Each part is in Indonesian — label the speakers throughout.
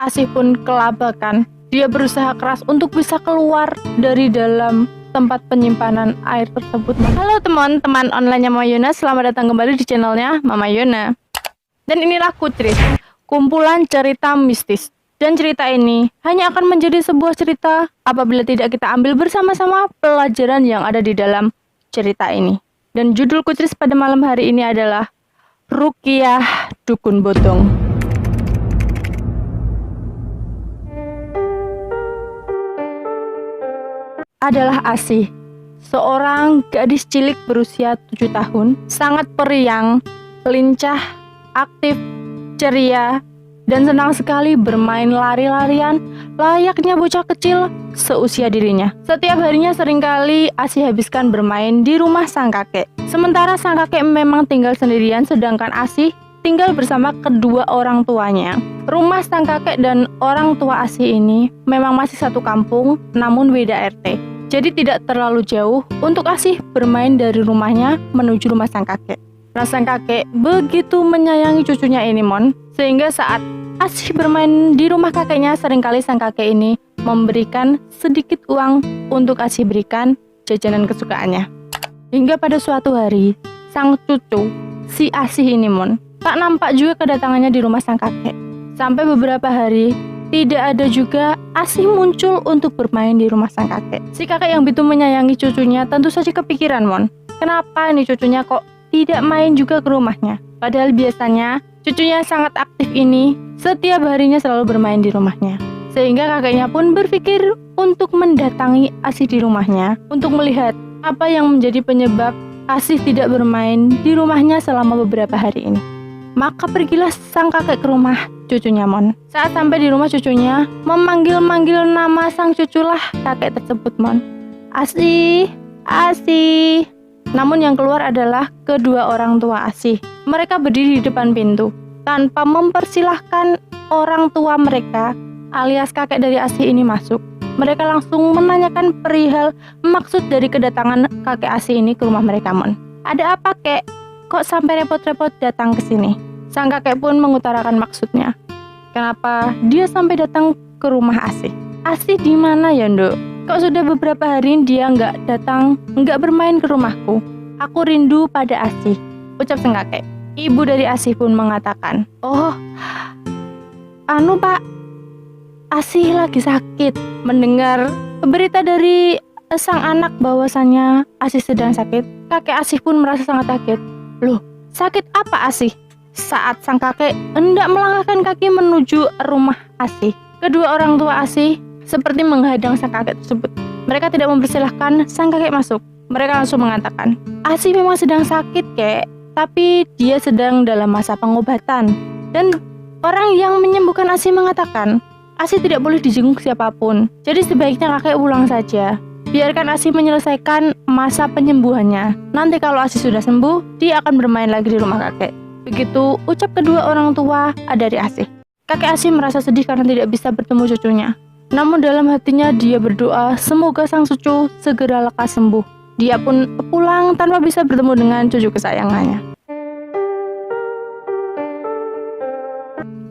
Speaker 1: Asih pun kelabakan. Dia berusaha keras untuk bisa keluar dari dalam tempat penyimpanan air tersebut. Halo teman-teman online Mama Yona, selamat datang kembali di channelnya Mama Yona. Dan inilah Kutris, kumpulan cerita mistis. Dan cerita ini hanya akan menjadi sebuah cerita apabila tidak kita ambil bersama-sama pelajaran yang ada di dalam cerita ini. Dan judul Kutris pada malam hari ini adalah Ruqyah Dukun Botong. Adalah Asih, seorang gadis cilik berusia 7 tahun, sangat periang, lincah, aktif, ceria, dan senang sekali bermain lari-larian layaknya bocah kecil seusia dirinya. Setiap harinya seringkali Asih habiskan bermain di rumah sang kakek. Sementara sang kakek memang tinggal sendirian, sedangkan Asih tinggal bersama kedua orang tuanya. Rumah sang kakek dan orang tua Asih ini memang masih satu kampung, namun beda RT. Jadi tidak terlalu jauh untuk Asih bermain dari rumahnya menuju rumah sang kakek. Nah, sang kakek begitu menyayangi cucunya ini, sehingga saat Asih bermain di rumah kakeknya, seringkali sang kakek ini memberikan sedikit uang untuk Asih berikan jajanan kesukaannya. Hingga pada suatu hari, sang cucu, si Asih ini, tak nampak juga kedatangannya di rumah sang kakek. Sampai beberapa hari, tidak ada juga Asih muncul untuk bermain di rumah sang kakek. Si kakek yang begitu menyayangi cucunya tentu saja kepikiran, kenapa nih cucunya kok tidak main juga ke rumahnya? Padahal biasanya cucunya sangat aktif ini setiap harinya selalu bermain di rumahnya. Sehingga kakeknya pun berpikir untuk mendatangi Asih di rumahnya untuk melihat apa yang menjadi penyebab Asih tidak bermain di rumahnya selama beberapa hari ini. Maka pergilah sang kakek ke rumah cucunya, Saat sampai di rumah cucunya, memanggil-manggil nama sang cuculah kakek tersebut, Asih, Asih. Namun yang keluar adalah kedua orang tua Asih. Mereka berdiri di depan pintu tanpa mempersilahkan orang tua mereka alias kakek dari Asih ini masuk. Mereka langsung menanyakan perihal maksud dari kedatangan kakek Asih ini ke rumah mereka, Ada apa, kek? Kok sampai repot-repot datang ke sini? Sang kakek pun mengutarakan maksudnya. Kenapa dia sampai datang ke rumah Asih? Asih di mana ya, Nduk? Kok sudah beberapa hari dia nggak datang, nggak bermain ke rumahku? Aku rindu pada Asih, ucap sang kakek. Ibu dari Asih pun mengatakan, oh, Pak, Asih lagi sakit. Mendengar berita dari sang anak bahwasannya Asih sedang sakit, kakek Asih pun merasa sangat kaget. Loh, sakit apa Asih? Saat sang kakek hendak melangkahkan kaki menuju rumah Asih, kedua orang tua Asih seperti menghadang sang kakek tersebut. Mereka tidak mempersilahkan sang kakek masuk. Mereka langsung mengatakan, Asih memang sedang sakit, kek, tapi dia sedang dalam masa pengobatan. Dan orang yang menyembuhkan Asih mengatakan, Asih tidak boleh dijenguk siapapun. Jadi sebaiknya kakek pulang saja. Biarkan Asih menyelesaikan masa penyembuhannya. Nanti kalau Asih sudah sembuh, dia akan bermain lagi di rumah kakek. Begitu ucap kedua orang tua dari Asih. Kakek Asih merasa sedih karena tidak bisa bertemu cucunya. Namun dalam hatinya dia berdoa semoga sang cucu segera lekas sembuh. Dia pun pulang tanpa bisa bertemu dengan cucu kesayangannya.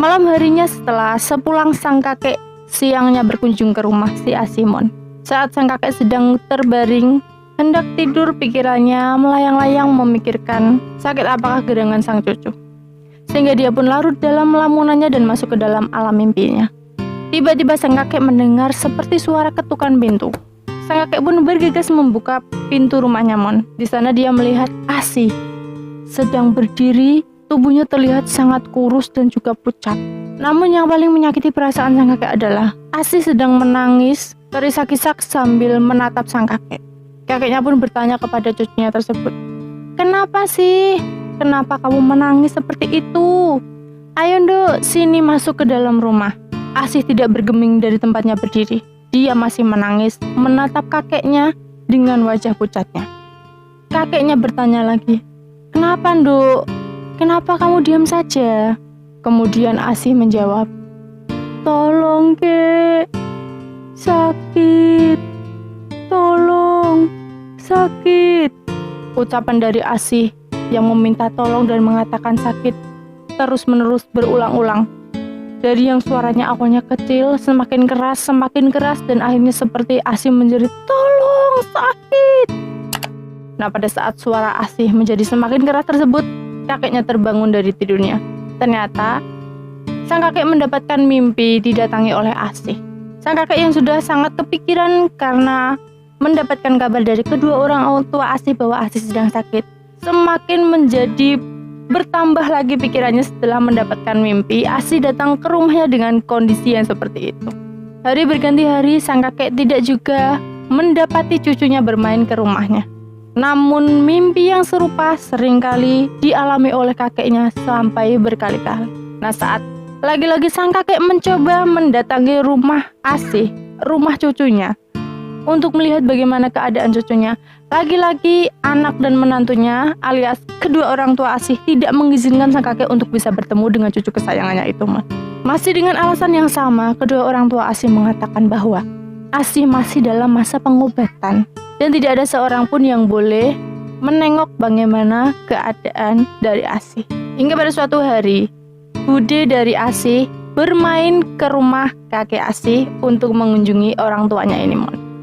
Speaker 1: Malam harinya setelah sepulang sang kakek, siangnya berkunjung ke rumah si Asih, Saat sang kakek sedang terbaring, hendak tidur, pikirannya melayang-layang memikirkan sakit apakah gerangan sang cucu. Sehingga dia pun larut dalam lamunannya dan masuk ke dalam alam mimpinya. Tiba-tiba sang kakek mendengar seperti suara ketukan pintu. Sang kakek pun bergegas membuka pintu rumahnya, Di sana dia melihat Asih sedang berdiri, tubuhnya terlihat sangat kurus dan juga pucat. Namun yang paling menyakiti perasaan sang kakek adalah Asih sedang menangis terisak-isak sambil menatap sang kakek. Kakeknya pun bertanya kepada cucunya tersebut, kenapa sih? Kenapa kamu menangis seperti itu? Ayo, Nduk, sini masuk ke dalam rumah. Asih tidak bergeming dari tempatnya berdiri. Dia masih menangis, menatap kakeknya dengan wajah pucatnya. Kakeknya bertanya lagi, kenapa, Nduk? Kenapa kamu diam saja? Kemudian Asih menjawab, tolong, kek, sakit. Tolong, sakit. Ucapan dari Asih yang meminta tolong dan mengatakan sakit terus-menerus berulang-ulang. Dari yang suaranya awalnya kecil, semakin keras, dan akhirnya seperti Asih menjerit, "Tolong, sakit!" Nah, pada saat suara Asih menjadi semakin keras tersebut, kakeknya terbangun dari tidurnya. Ternyata, sang kakek mendapatkan mimpi didatangi oleh Asih. Sang kakek yang sudah sangat kepikiran karena mendapatkan kabar dari kedua orang tua Asih bahwa Asih sedang sakit, semakin menjadi bertambah lagi pikirannya setelah mendapatkan mimpi. Asih datang ke rumahnya dengan kondisi yang seperti itu. Hari berganti hari, sang kakek tidak juga mendapati cucunya bermain ke rumahnya. Namun mimpi yang serupa seringkali dialami oleh kakeknya sampai berkali-kali. Nah, saat lagi-lagi sang kakek mencoba mendatangi rumah Asih, rumah cucunya, untuk melihat bagaimana keadaan cucunya, lagi-lagi anak dan menantunya alias kedua orang tua Asih tidak mengizinkan sang kakek untuk bisa bertemu dengan cucu kesayangannya itu. Masih dengan alasan yang sama, kedua orang tua Asih mengatakan bahwa Asih masih dalam masa pengobatan dan tidak ada seorang pun yang boleh menengok bagaimana keadaan dari Asih. Hingga pada suatu hari, bude dari Asih bermain ke rumah kakek Asih untuk mengunjungi orang tuanya ini,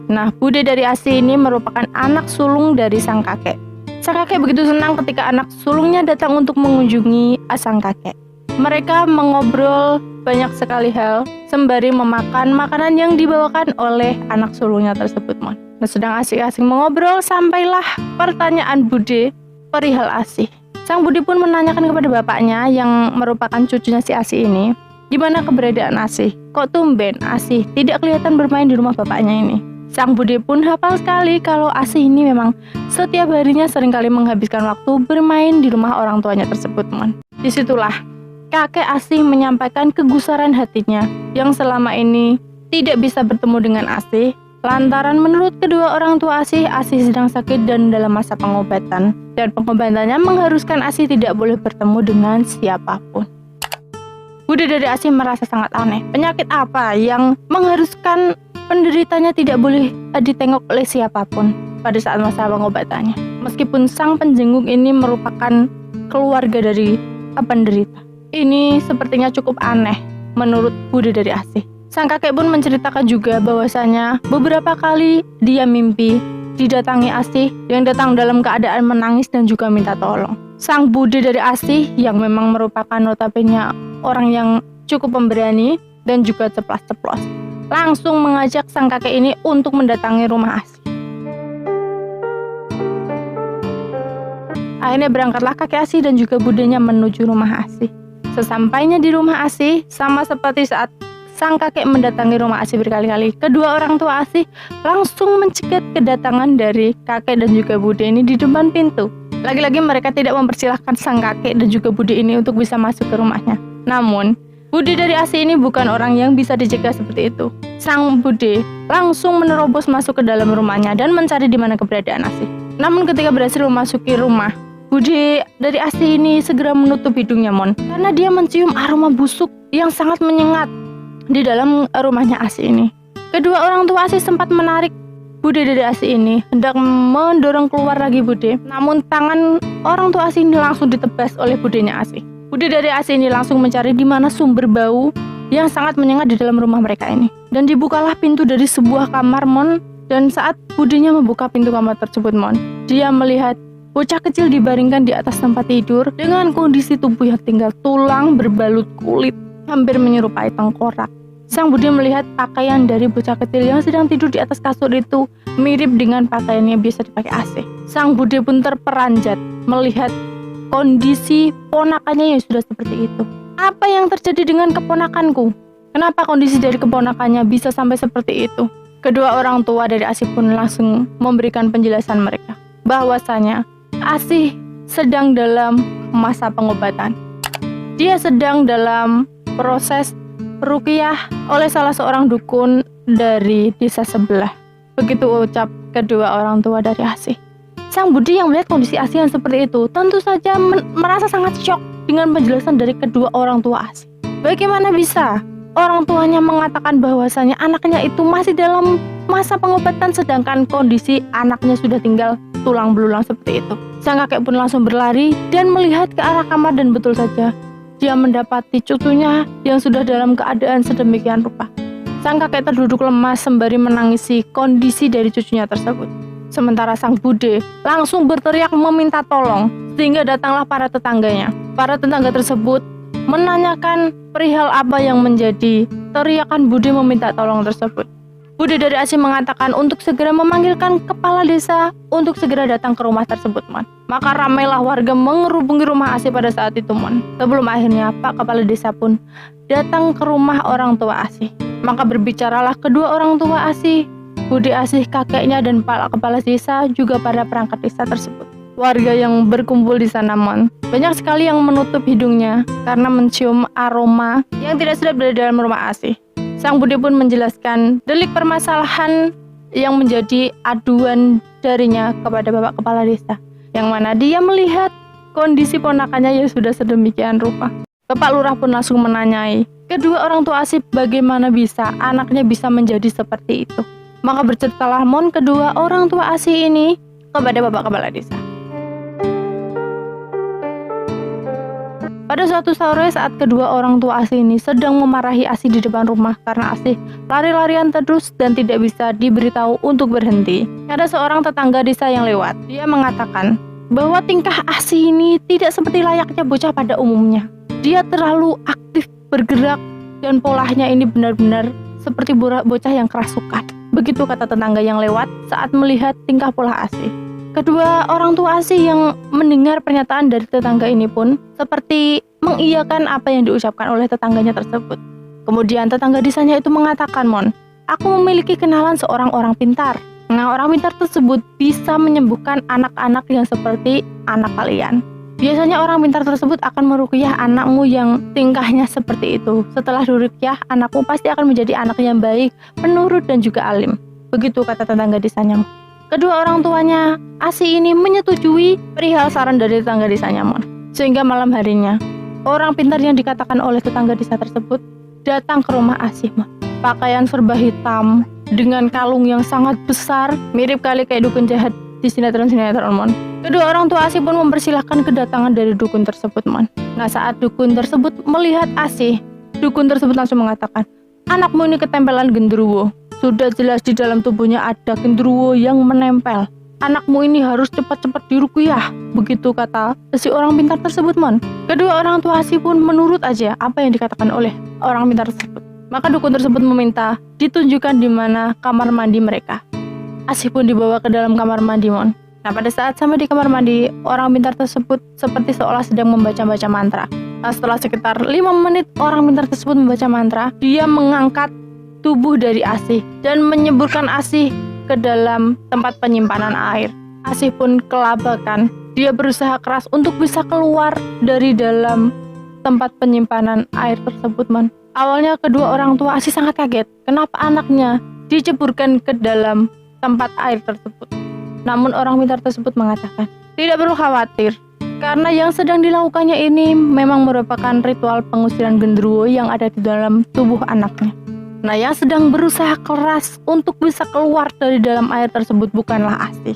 Speaker 1: Nah, bude dari Asih ini merupakan anak sulung dari sang kakek. Sang kakek begitu senang ketika anak sulungnya datang untuk mengunjungi sang kakek. Mereka mengobrol banyak sekali hal sembari memakan makanan yang dibawakan oleh anak sulungnya tersebut, Nah, sedang asik-asik mengobrol, sampailah pertanyaan bude perihal Asih. Sang bude pun menanyakan kepada bapaknya yang merupakan cucunya si Asih ini, di mana keberadaan Asih? Kok tumben Asih tidak kelihatan bermain di rumah bapaknya ini? Sang bude pun hafal sekali kalau Asih ini memang setiap harinya seringkali menghabiskan waktu bermain di rumah orang tuanya tersebut, Disitulah kakek Asih menyampaikan kegusaran hatinya yang selama ini tidak bisa bertemu dengan Asih, lantaran menurut kedua orang tua Asih sedang sakit dan dalam masa pengobatan, dan pengobatannya mengharuskan Asih tidak boleh bertemu dengan siapapun. Bude dari Asih merasa sangat aneh. Penyakit apa yang mengharuskan penderitanya tidak boleh ditengok oleh siapapun pada saat masa pengobatannya? Meskipun sang penjenguk ini merupakan keluarga dari penderita. Ini sepertinya cukup aneh menurut bude dari Asih. Sang kakek pun menceritakan juga bahwasanya beberapa kali dia mimpi didatangi Asih yang datang dalam keadaan menangis dan juga minta tolong. Sang bude dari Asih yang memang merupakan notabene orang yang cukup pemberani dan juga ceplas-ceplos, langsung mengajak sang kakek ini untuk mendatangi rumah Asih. Akhirnya berangkatlah kakek Asih dan juga budenya menuju rumah Asih. Sesampainya di rumah Asih, sama seperti saat sang kakek mendatangi rumah Asih berkali-kali, kedua orang tua Asih langsung mencegat kedatangan dari kakek dan juga bude ini di depan pintu. Lagi-lagi mereka tidak mempersilahkan sang kakek dan juga bude ini untuk bisa masuk ke rumahnya. Namun, bude dari Asih ini bukan orang yang bisa dicegah seperti itu. Sang bude langsung menerobos masuk ke dalam rumahnya dan mencari di mana keberadaan Asih. Namun ketika berhasil memasuki rumah, bude dari Asih ini segera menutup hidungnya, karena dia mencium aroma busuk yang sangat menyengat di dalam rumahnya Asih ini. Kedua orang tua Asih sempat menarik bude dari Asih ini, hendak mendorong keluar lagi bude. Namun tangan orang tua Asih ini langsung ditebas oleh budenya Asih. Bude dari Asih ini langsung mencari di mana sumber bau yang sangat menyengat di dalam rumah mereka ini. Dan dibukalah pintu dari sebuah kamar, Dan saat budenya membuka pintu kamar tersebut, dia melihat bocah kecil dibaringkan di atas tempat tidur dengan kondisi tubuh yang tinggal tulang berbalut kulit, hampir menyerupai tengkorak. Sang bude melihat pakaian dari bocah kecil yang sedang tidur di atas kasur itu mirip dengan pakaian yang biasa dipakai Asih. Sang bude pun terperanjat melihat kondisi ponakannya yang sudah seperti itu. Apa yang terjadi dengan keponakanku? Kenapa kondisi dari keponakannya bisa sampai seperti itu? Kedua orang tua dari Asih pun langsung memberikan penjelasan mereka bahwasanya Asih sedang dalam masa pengobatan. Dia sedang dalam proses ruqyah oleh salah seorang dukun dari desa sebelah. Begitu ucap kedua orang tua dari Asih. Sang bude yang melihat kondisi Asih yang seperti itu tentu saja merasa sangat syok dengan penjelasan dari kedua orang tua Asih. Bagaimana bisa orang tuanya mengatakan bahwasanya anaknya itu masih dalam masa pengobatan sedangkan kondisi anaknya sudah tinggal tulang belulang seperti itu. Sang kakek pun langsung berlari dan melihat ke arah kamar dan betul saja dia mendapati cucunya yang sudah dalam keadaan sedemikian rupa. Sang kakek terduduk lemas sembari menangisi kondisi dari cucunya tersebut. Sementara sang bude langsung berteriak meminta tolong, sehingga datanglah para tetangganya. Para tetangga tersebut menanyakan perihal apa yang menjadi teriakan bude meminta tolong tersebut. Bude dari Asih mengatakan untuk segera memanggilkan kepala desa untuk segera datang ke rumah tersebut, Mon. Maka ramailah warga mengerubungi rumah Asih pada saat itu, Mon. Sebelum akhirnya Pak Kepala Desa pun datang ke rumah orang tua Asih. Maka berbicaralah kedua orang tua Asih, Bude Asih, kakeknya, dan Pak Kepala Desa, juga pada perangkat desa tersebut. Warga yang berkumpul di sana, Mon, banyak sekali yang menutup hidungnya karena mencium aroma yang tidak sedap dari dalam rumah Asih. Sang bude pun menjelaskan delik permasalahan yang menjadi aduan darinya kepada Bapak Kepala Desa, yang mana dia melihat kondisi ponakannya yang sudah sedemikian rupa. Bapak Lurah pun langsung menanyai kedua orang tua Asih bagaimana bisa anaknya bisa menjadi seperti itu. Maka berceritalah, Mon, kedua orang tua Asih ini kepada Bapak Kepala Desa. Pada suatu sore saat kedua orang tua Asih ini sedang memarahi Asih di depan rumah karena Asih lari-larian terus dan tidak bisa diberitahu untuk berhenti. Ada seorang tetangga desa yang lewat. Dia mengatakan bahwa tingkah Asih ini tidak seperti layaknya bocah pada umumnya. Dia terlalu aktif bergerak dan polanya ini benar-benar seperti bocah yang kerasukan. Begitu kata tetangga yang lewat saat melihat tingkah pola Asih. Kedua orang tua Asih yang mendengar pernyataan dari tetangga ini pun seperti mengiyakan apa yang diucapkan oleh tetangganya tersebut. Kemudian tetangga desanya itu mengatakan, Mon, aku memiliki kenalan seorang orang pintar. Nah, orang pintar tersebut bisa menyembuhkan anak-anak yang seperti anak kalian. Biasanya orang pintar tersebut akan meruqyah anakmu yang tingkahnya seperti itu. Setelah diruqyah, anakmu pasti akan menjadi anak yang baik, penurut, dan juga alim. Begitu kata tetangga desanya. Kedua orang tuanya Asih ini menyetujui perihal saran dari tetangga desanya, Mon. Sehingga malam harinya, orang pintar yang dikatakan oleh tetangga desa tersebut datang ke rumah Asih, Mon. Pakaian serba hitam dengan kalung yang sangat besar, mirip kali kayak dukun jahat di sinetron-sinetron, Mon. Kedua orang tua Asih pun mempersilahkan kedatangan dari dukun tersebut, Mon. Nah, saat dukun tersebut melihat Asih, dukun tersebut langsung mengatakan, anakmu ini ketempelan genderuwo. Sudah jelas di dalam tubuhnya ada genderuwo yang menempel. Anakmu ini harus cepat-cepat diruqyah. Begitu kata si orang pintar tersebut, Mon. Kedua orang tua Asih pun menurut aja apa yang dikatakan oleh orang pintar tersebut. Maka dukun tersebut meminta ditunjukkan di mana kamar mandi mereka. Asih pun dibawa ke dalam kamar mandi, Mon. Nah, pada saat sampai di kamar mandi, orang pintar tersebut seperti seolah sedang membaca-baca mantra. Nah, setelah sekitar 5 menit orang pintar tersebut membaca mantra, dia mengangkat tubuh dari Asih dan menyeburkan Asih ke dalam tempat penyimpanan air. Asih pun kelabakan. Dia berusaha keras untuk bisa keluar dari dalam tempat penyimpanan air tersebut, Mon. Awalnya kedua orang tua Asih sangat kaget. Kenapa anaknya diceburkan ke dalam tempat air tersebut? Namun orang pintar tersebut mengatakan, tidak perlu khawatir, karena yang sedang dilakukannya ini memang merupakan ritual pengusiran genderuwo yang ada di dalam tubuh anaknya. Nah, yang sedang berusaha keras untuk bisa keluar dari dalam air tersebut bukanlah Asih,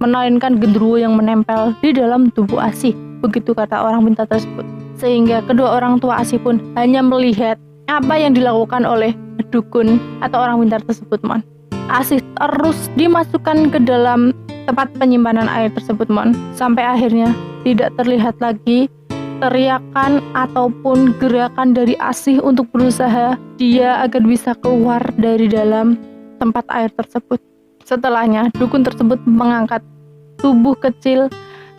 Speaker 1: melainkan genderuwo yang menempel di dalam tubuh Asih. Begitu kata orang pintar tersebut. Sehingga kedua orang tua Asih pun hanya melihat apa yang dilakukan oleh dukun atau orang pintar tersebut, Mon. Asih terus dimasukkan ke dalam tempat penyimpanan air tersebut, Mon. Sampai akhirnya tidak terlihat lagi teriakan ataupun gerakan dari Asih untuk berusaha dia agar bisa keluar dari dalam tempat air tersebut. Setelahnya, dukun tersebut mengangkat tubuh kecil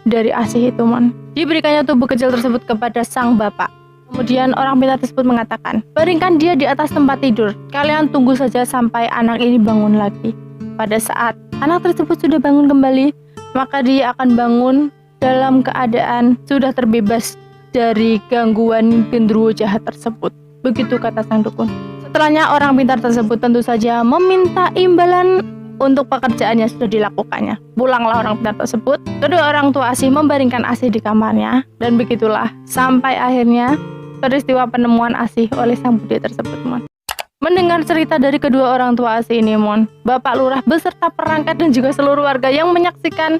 Speaker 1: dari Asih itu, Mon. Diberikannya tubuh kecil tersebut kepada sang bapak. Kemudian orang pintar tersebut mengatakan, baringkan dia di atas tempat tidur. Kalian tunggu saja sampai anak ini bangun lagi. Pada saat anak tersebut sudah bangun kembali, maka dia akan bangun dalam keadaan sudah terbebas dari gangguan genderuwo jahat tersebut. Begitu kata sang dukun. Setelahnya orang pintar tersebut tentu saja meminta imbalan untuk pekerjaan yang sudah dilakukannya. Pulanglah orang pintar tersebut. Kedua orang tua Asih membaringkan Asih di kamarnya, dan begitulah sampai akhirnya peristiwa penemuan Asih oleh sang bude tersebut, Mon. Mendengar cerita dari kedua orang tua Asih ini, Mon, Bapak Lurah beserta perangkat dan juga seluruh warga yang menyaksikan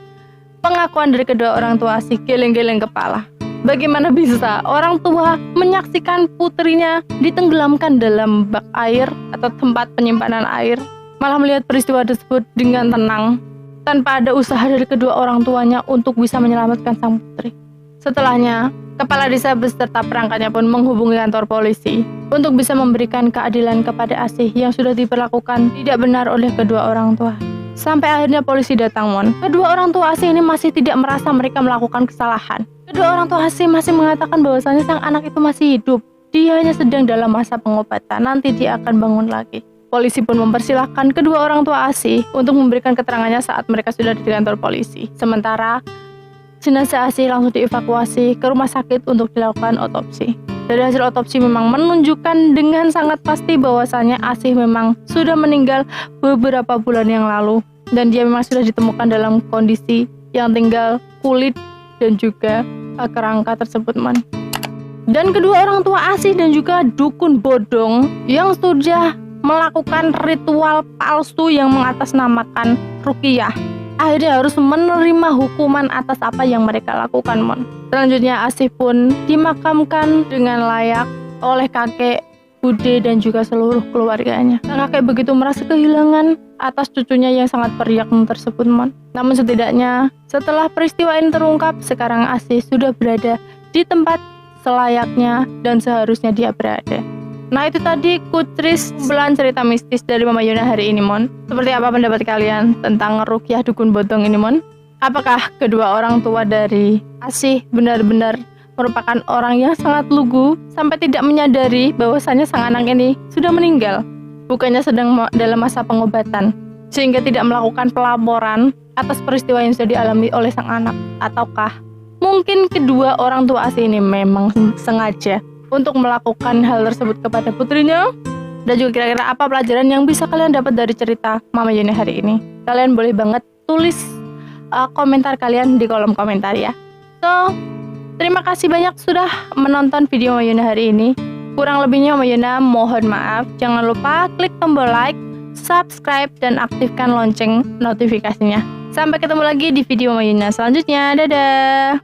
Speaker 1: pengakuan dari kedua orang tua Asih geleng-geleng kepala. Bagaimana bisa orang tua menyaksikan putrinya ditenggelamkan dalam bak air atau tempat penyimpanan air, malah melihat peristiwa tersebut dengan tenang, tanpa ada usaha dari kedua orang tuanya untuk bisa menyelamatkan sang putri. Setelahnya, kepala desa beserta perangkatnya pun menghubungi kantor polisi untuk bisa memberikan keadilan kepada Asih yang sudah diperlakukan tidak benar oleh kedua orang tua. Sampai akhirnya polisi datang, Mon. Kedua orang tua Asih ini masih tidak merasa mereka melakukan kesalahan. Kedua orang tua Asih masih mengatakan bahwasanya sang anak itu masih hidup. Dia hanya sedang dalam masa pengobatan, nanti dia akan bangun lagi. Polisi pun mempersilahkan kedua orang tua Asih untuk memberikan keterangannya saat mereka sudah di kantor polisi. Sementara jenazah Asih langsung dievakuasi ke rumah sakit untuk dilakukan otopsi. Dari hasil otopsi memang menunjukkan dengan sangat pasti bahwasanya Asih memang sudah meninggal beberapa bulan yang lalu, dan dia memang sudah ditemukan dalam kondisi yang tinggal kulit dan juga kerangka tersebut, man. Dan kedua orang tua Asih dan juga dukun bodong yang sudah melakukan ritual palsu yang mengatasnamakan ruqyah akhirnya harus menerima hukuman atas apa yang mereka lakukan, Mon. Selanjutnya Asih pun dimakamkan dengan layak oleh kakek, bude, dan juga seluruh keluarganya. Sang kakek begitu merasa kehilangan atas cucunya yang sangat periak tersebut, Mon. Namun setidaknya setelah peristiwa ini terungkap, sekarang Asih sudah berada di tempat selayaknya dan seharusnya dia berada. Nah, itu tadi Kutris kumpulan cerita mistis dari Mama Yuna hari ini, Mon. Seperti apa pendapat kalian tentang ruqyah dukun bodong ini, Mon? Apakah kedua orang tua dari Asih benar-benar merupakan orang yang sangat lugu sampai tidak menyadari bahwasanya sang anak ini sudah meninggal, bukannya sedang dalam masa pengobatan, sehingga tidak melakukan pelaporan atas peristiwa yang sudah dialami oleh sang anak? Ataukah mungkin kedua orang tua Asih ini memang sengaja untuk melakukan hal tersebut kepada putrinya? Dan juga kira-kira apa pelajaran yang bisa kalian dapat dari cerita Mama Yuna hari ini? Kalian boleh banget tulis komentar kalian di kolom komentar ya. So, terima kasih banyak sudah menonton video Mama Yuna hari ini. Kurang lebihnya Mama Yuna mohon maaf. Jangan lupa klik tombol like, subscribe, dan aktifkan lonceng notifikasinya. Sampai ketemu lagi di video Mama Yuna selanjutnya. Dadah.